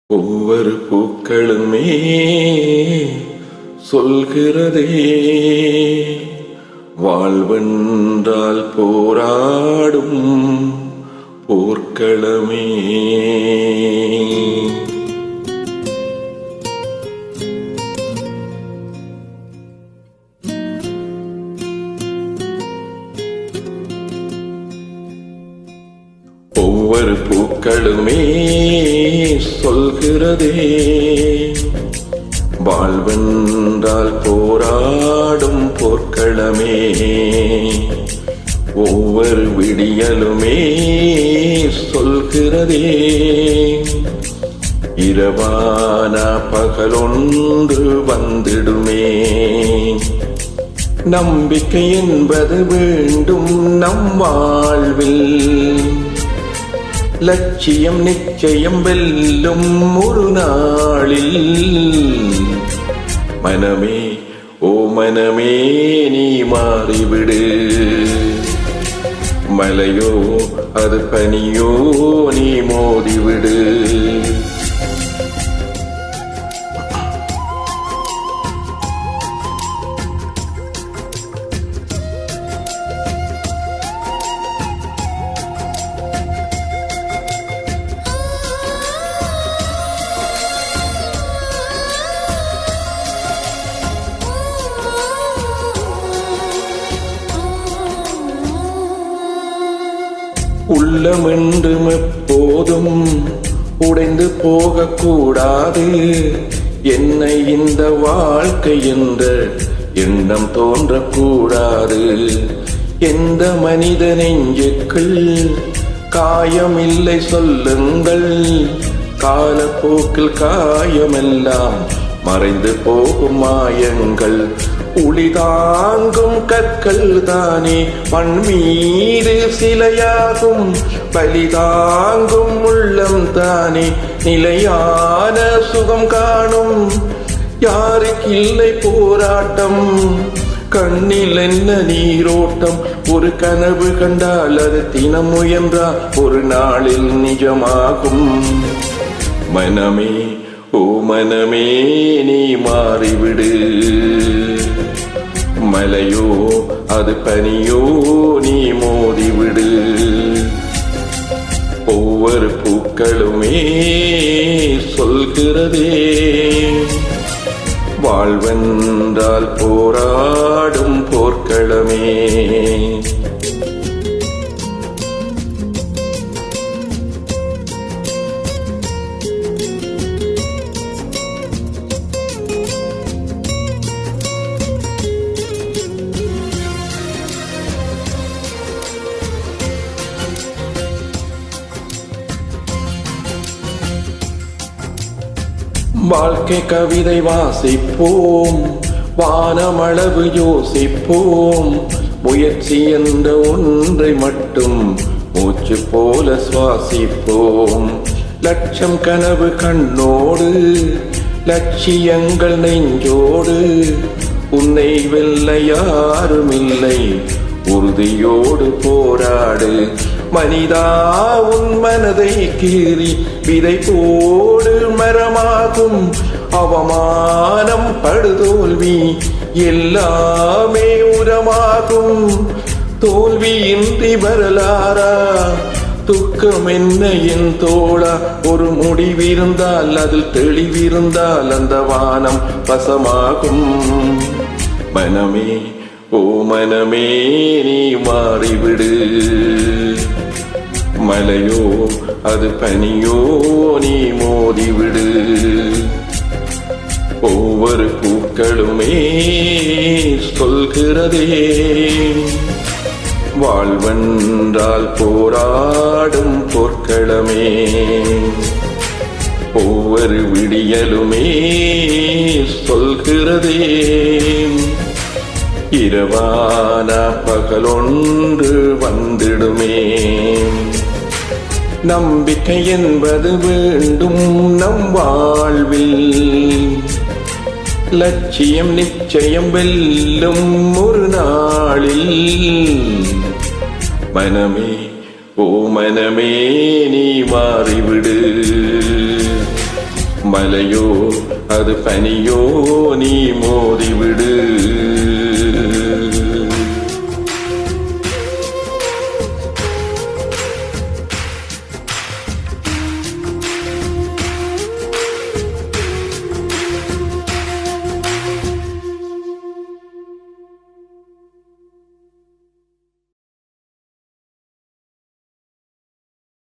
ஒவ்வொரு பூக்களுமே சொல்கிறதே, வாழ்வென்றால் போராடும் போர்க்களமே. ஒவ்வொரு பூக்களுமே சொல்கிறதே, வாழ்வென்றால் போராடும் போர்க்களமே. ஒவ்வொரு விடியலுமே சொல்கிறதே, இரவான பகலொன்று வந்திடுமே. நம்பிக்கை என்பது வேண்டும் நம் வாழ்வில், லட்சியம் நிச்சயம் வெல்லும் ஒரு நாளில். மனமே ஓ மனமே நீ மாறிவிடு, மலையோ அது பனியோ நீ மோதிவிடு. உள்ளமென்றும் எப்போதும் உடைந்து போகக்கூடாது, என்னை இந்த வாழ்க்கை என்ற எண்ணம் தோன்றக்கூடாது. எந்த மனித நெஞ்சுக்குள் காயமில்லை சொல்லுங்கள், காலப்போக்கில் காயமெல்லாம் மறைந்து போகும் மாயங்கள். உளிதாங்கும் கற்கள் தானே மண் மீது சிலையாகும், பலிதாங்கும் உள்ளம் தானே நிலையான சுகம் காணும். யாருக்கு இல்லை போராட்டம், கண்ணில் என்ன நீரோட்டம். ஒரு கனவு கண்டால் அது தினம் முயன்றால் ஒரு நாளில் நிஜமாகும். மனமே ஓ மனமே நீ மாறிவிடு, மலையோ அது பனியோ நீ மோதிவிடு. ஒவ்வொரு பூக்களுமே சொல்கிறதே, வாழ்வென்றால் போராடும் போர்க்களமே. வாழ்க்கை கவிதை வாசிப்போம், வானமளவு யோசிப்போம். முயற்சி என்ற ஒன்றை மட்டும் மூச்சு போல சுவாசிப்போம். லட்சம் கனவு கண்ணோடு, லட்சியங்கள் நெஞ்சோடு. உன்னை வெல்ல யாரும் இல்லை, உறுதியோடு போராடு. மனிதா உன் மனதை கீறி விதை போடு, மரமாகும். அவமானம் படுதோல்வி எல்லாமே உரமாகும். தோல்வியின்றி வரலாறா, துக்கம் என்ன என் தோழா. ஒரு முடிவிருந்தால் அதில் தெளிவிருந்தால் அந்த வானம் வசமாகும். மனமே ஓ மனமே நீ மாறிவிடு, மலையோ அது பனியோ நீ மோதிவிடு. ஒவ்வொரு பூக்களுமே சொல்கிறதே, வாழ்வென்றால் போராடும் போர்க்களமே. ஒவ்வொரு விடியலுமே சொல்கிறதே, இரவான பகலொன்று வந்திடுமே. நம்பிக்கை என்பது வேண்டும் நம் வாழ்வில், லட்சியம் நிச்சயம் வெல்லும் ஒரு நாளில். மனமே ஓ மனமே நீ மாறிவிடு, மலையோ அது பனியோ நீ மோதிவிடு